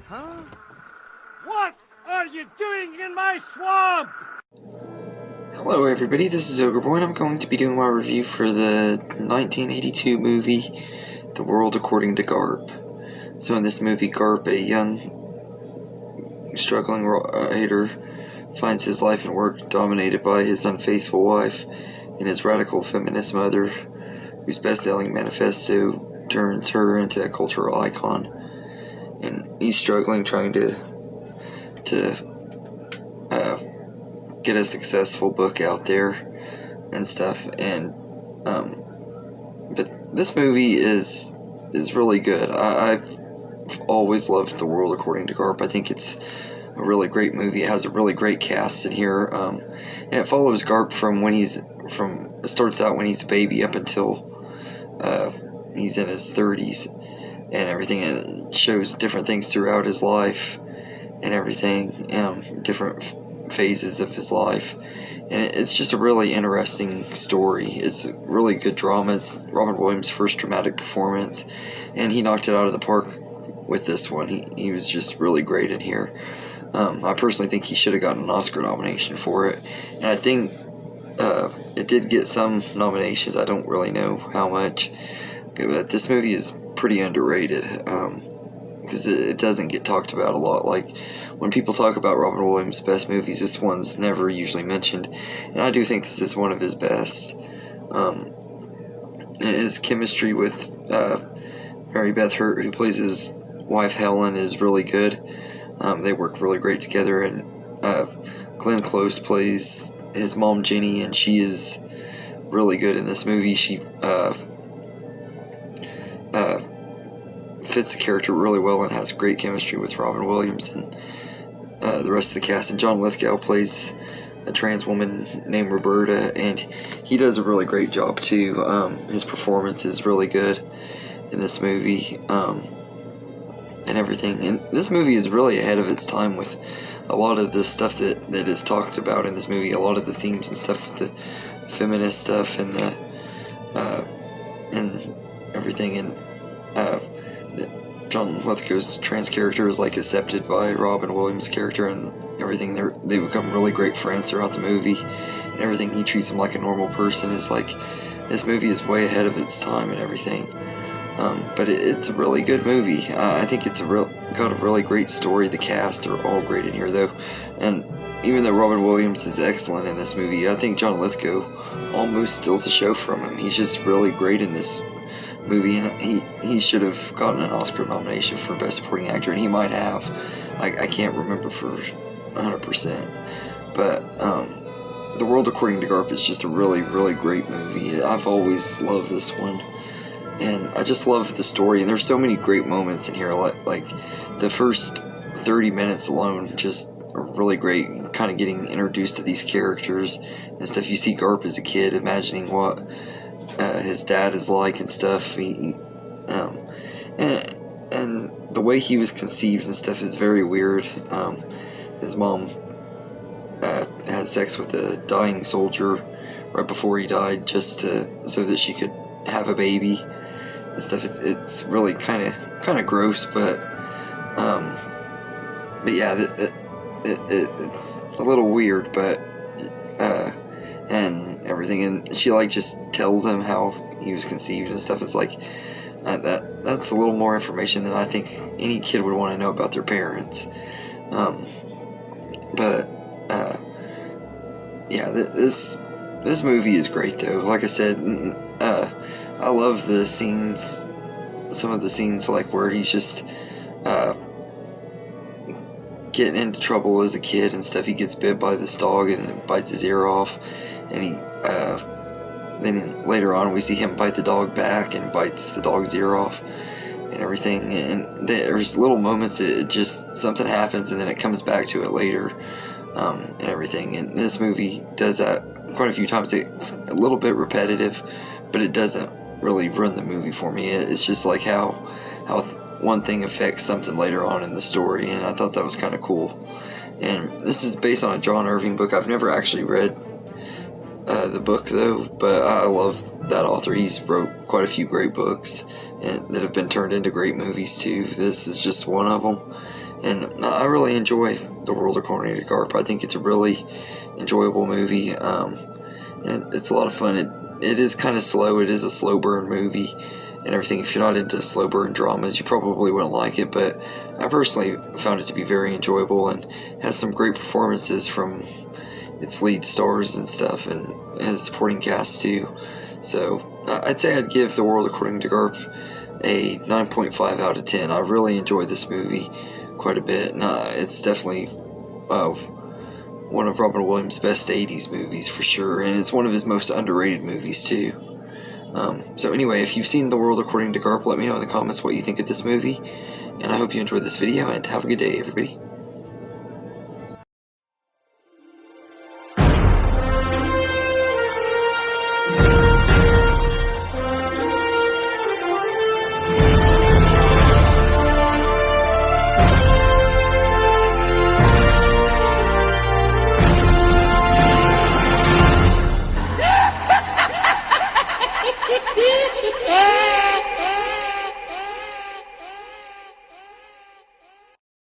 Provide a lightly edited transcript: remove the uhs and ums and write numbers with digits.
Huh? What are you doing in my swamp? Hello everybody, this is Ogre Boy and I'm going to be doing my review for the 1982 movie, The World According to Garp. So in this movie, Garp, a young, struggling writer, finds his life and work dominated by his unfaithful wife and his radical feminist mother, whose best-selling manifesto turns her into a cultural icon. And he's struggling trying to get a successful book out there and stuff. And but this movie is really good. I've always loved The World According to Garp. I think it's a really great movie. It has a really great cast in here, and it follows Garp from it starts out when he's a baby up until he's in his 30s and everything. It shows different things throughout his life and everything, different phases of his life, and it's just a really interesting story. It's a really good drama. It's Robin Williams' first dramatic performance, and he knocked it out of the park with this one. He was just really great in here. I personally think he should have gotten an Oscar nomination for it, and I think it did get some nominations. I don't really know how much, but this movie is pretty underrated because it doesn't get talked about a lot. Like, when people talk about Robin Williams' best movies, this one's never usually mentioned, and I do think this is one of his best. His chemistry with Mary Beth Hurt, who plays his wife Helen, is really good. They work really great together, and Glenn Close plays his mom Jenny, and she is really good in this movie. She fits the character really well and has great chemistry with Robin Williams and the rest of the cast. And John Lithgow plays a trans woman named Roberta, and he does a really great job too. His performance is really good in this movie, and everything. And this movie is really ahead of its time with a lot of the stuff that is talked about in this movie. A lot of the themes and stuff with the feminist stuff and the and everything. And John Lithgow's trans character is like accepted by Robin Williams' character and everything. They become really great friends throughout the movie, and everything. He treats him like a normal person. Is like, this movie is way ahead of its time and everything. But it's a really good movie. I think it's got a really great story. The cast are all great in here though, and even though Robin Williams is excellent in this movie, I think John Lithgow almost steals the show from him. He's just really great in this movie, and he should have gotten an Oscar nomination for Best Supporting Actor, and he might have. I can't remember for 100%, but The World According to Garp is just a really, really great movie. I've always loved this one, and I just love the story, and there's so many great moments in here. Like the first 30 minutes alone just are really great, kind of getting introduced to these characters and stuff. You see Garp as a kid, imagining what his dad is like and stuff. And the way he was conceived and stuff is very weird. His mom had sex with a dying soldier right before he died, just so that she could have a baby and stuff. It's really kind of gross, but yeah, it's a little weird, but and everything. And she just tells him how he was conceived and stuff. It's like that's a little more information than I think any kid would want to know about their parents. But yeah, this movie is great though. Like I said, I love the scenes, some of the scenes like where he's just getting into trouble as a kid and stuff. He gets bit by this dog and it bites his ear off, and he then later on we see him bite the dog back and bites the dog's ear off and everything. And there's little moments that it just, something happens and then it comes back to it later, and everything. And this movie does that quite a few times. It's a little bit repetitive, but it doesn't really ruin the movie for me. It's just like how one thing affects something later on in the story, and I thought that was kind of cool. And this is based on a John Irving book. I've never actually read the book though, but I love that author. He's wrote quite a few great books and that have been turned into great movies too. This is just one of them, And I really enjoy The World According to Garp. I think it's a really enjoyable movie, and it's a lot of fun. It is kind of slow. It is a slow burn movie and everything. If you're not into slow burn dramas, you probably wouldn't like it, but I personally found it to be very enjoyable and has some great performances from its lead stars and stuff, and supporting cast too. So I'd say I'd give The World According to Garp a 9.5 out of 10. I really enjoyed this movie quite a bit. And, it's definitely one of Robin Williams' best 80s movies for sure, and it's one of his most underrated movies too. So anyway, if you've seen The World According to Garp, let me know in the comments what you think of this movie, and I hope you enjoyed this video, and have a good day, everybody.